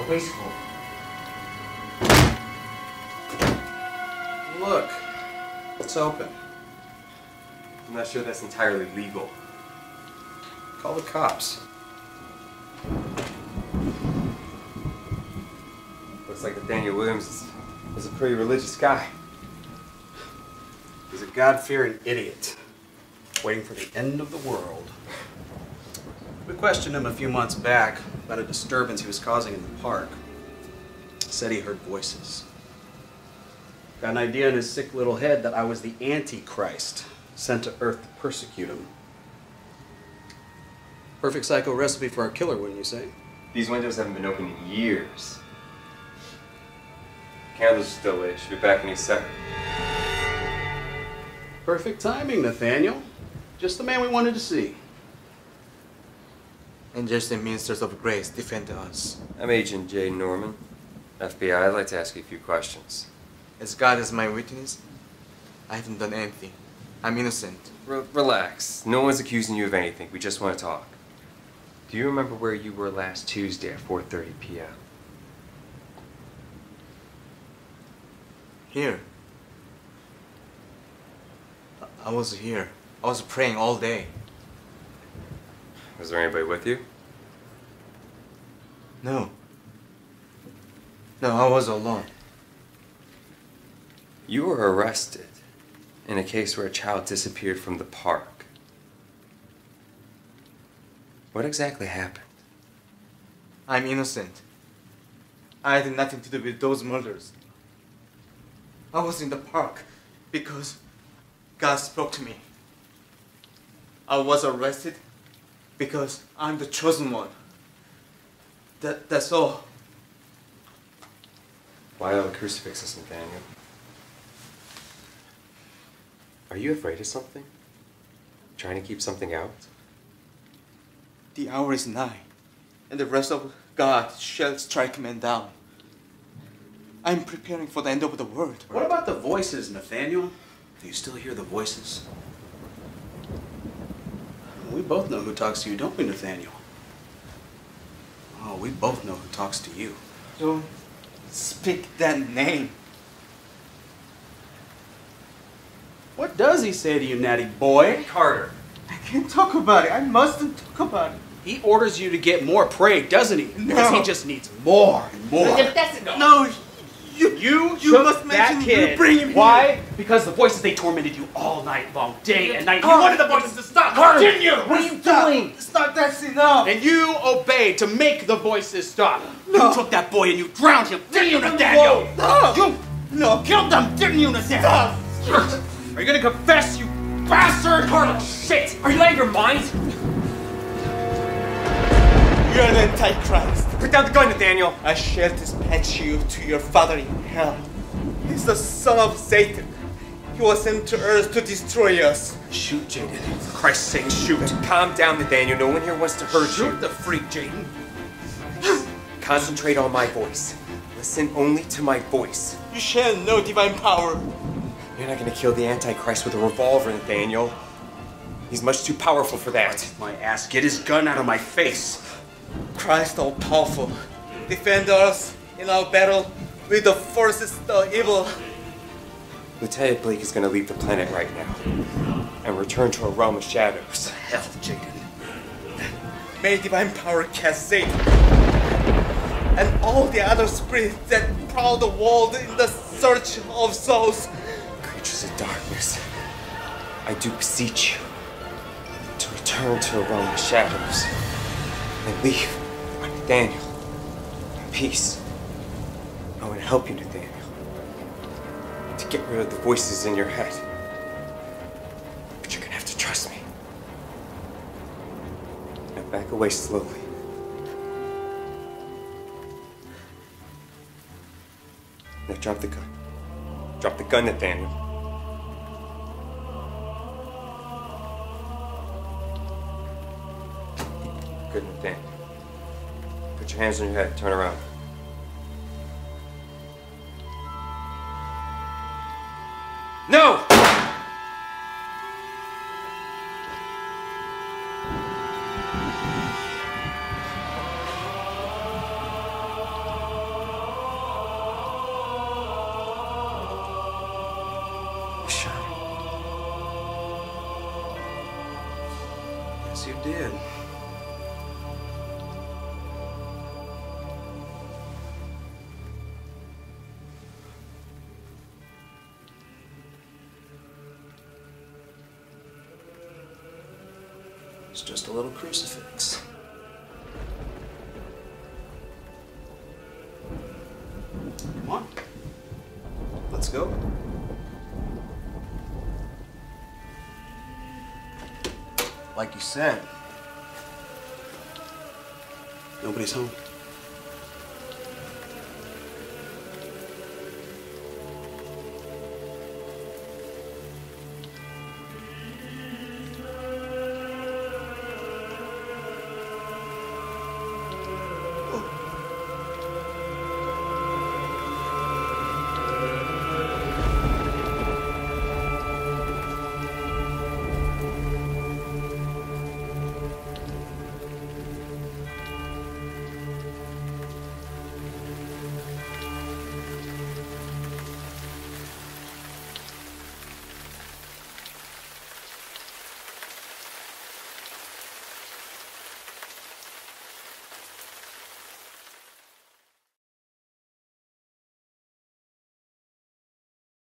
wasteful. Look, it's open. I'm not sure that's entirely legal. Call the cops. Looks like Nathaniel Williams was a pretty religious guy. He's a God-fearing idiot, waiting for the end of the world. We questioned him a few months back about a disturbance he was causing in the park. Said he heard voices. Got an idea in his sick little head that I was the Antichrist, sent to Earth to persecute him. Perfect psycho recipe for a killer, wouldn't you say? These windows haven't been open in years. Candles are still lit. Should be back any second. Perfect timing, Nathaniel. Just the man we wanted to see. Angels and ministers of grace, defend us. I'm Agent J. Norman, FBI. I'd like to ask you a few questions. As God is my witness, I haven't done anything. I'm innocent. Relax. No one's accusing you of anything. We just want to talk. Do you remember where you were last Tuesday at 4:30 p.m.? Here. I was here. I was praying all day. Was there anybody with you? No. No, I was alone. You were arrested in a case where a child disappeared from the park. What exactly happened? I'm innocent. I had nothing to do with those murders. I was in the park because God spoke to me. I was arrested because I'm the chosen one. That's all. Why all the crucifixes, Nathaniel? Are you afraid of something? Trying to keep something out? The hour is nigh, and the wrath of God shall strike men down. I'm preparing for the end of the world. What about the voices, Nathaniel? Do you still hear the voices? We both know who talks to you, don't we, Nathaniel? Oh, we both know who talks to you. Don't speak that name. What does he say to you, natty boy? Carter! I can't talk about it. I mustn't talk about it. He orders you to get more prey, doesn't he? No. Because he just needs more and more. That's enough. No, You must took mention that kid. you bring him Why? here. Because the voices, they tormented you all night long, day and night. You wanted the voices to stop, Carter, didn't you? What are you doing? Stop, that's enough. And you obeyed to make the voices stop. No. You took that boy and you drowned him, didn't you, Nathaniel? No. You killed them, didn't you, Nathaniel? Stop. Are you gonna confess, you bastard? Carter, shit! Are you out of your mind? You're an Antichrist. Put down the gun, Nathaniel! I shall dispatch you to your father in hell. He's the son of Satan. He was sent to earth to destroy us. Shoot, Jaden. For Christ's sake, shoot. Calm down, Nathaniel. No one here wants to hurt you. Shoot the freak, Jaden. Concentrate on my voice. Listen only to my voice. You shall know divine power. You're not gonna kill the Antichrist with a revolver, Nathaniel. He's much too powerful for that. My ass, get his gun out of my face. Christ all-powerful, defend us in our battle with the forces of evil. Lieutenant Blake is gonna leave the planet right now and return to a realm of shadows. Hell, Jaden. May divine power cast Satan and all the other spirits that prowl the world in the search of souls. Creatures of darkness, I do beseech you to return to a realm of shadows and leave Nathaniel in peace. I want to help you, Nathaniel, to get rid of the voices in your head. But you're gonna have to trust me. Now back away slowly. Now drop the gun. Drop the gun, Nathaniel. Good, Nathaniel. Put your hands on your head. Turn around. No! Yes, you did. It's just a little crucifix. Come on. Let's go. Like you said, nobody's home.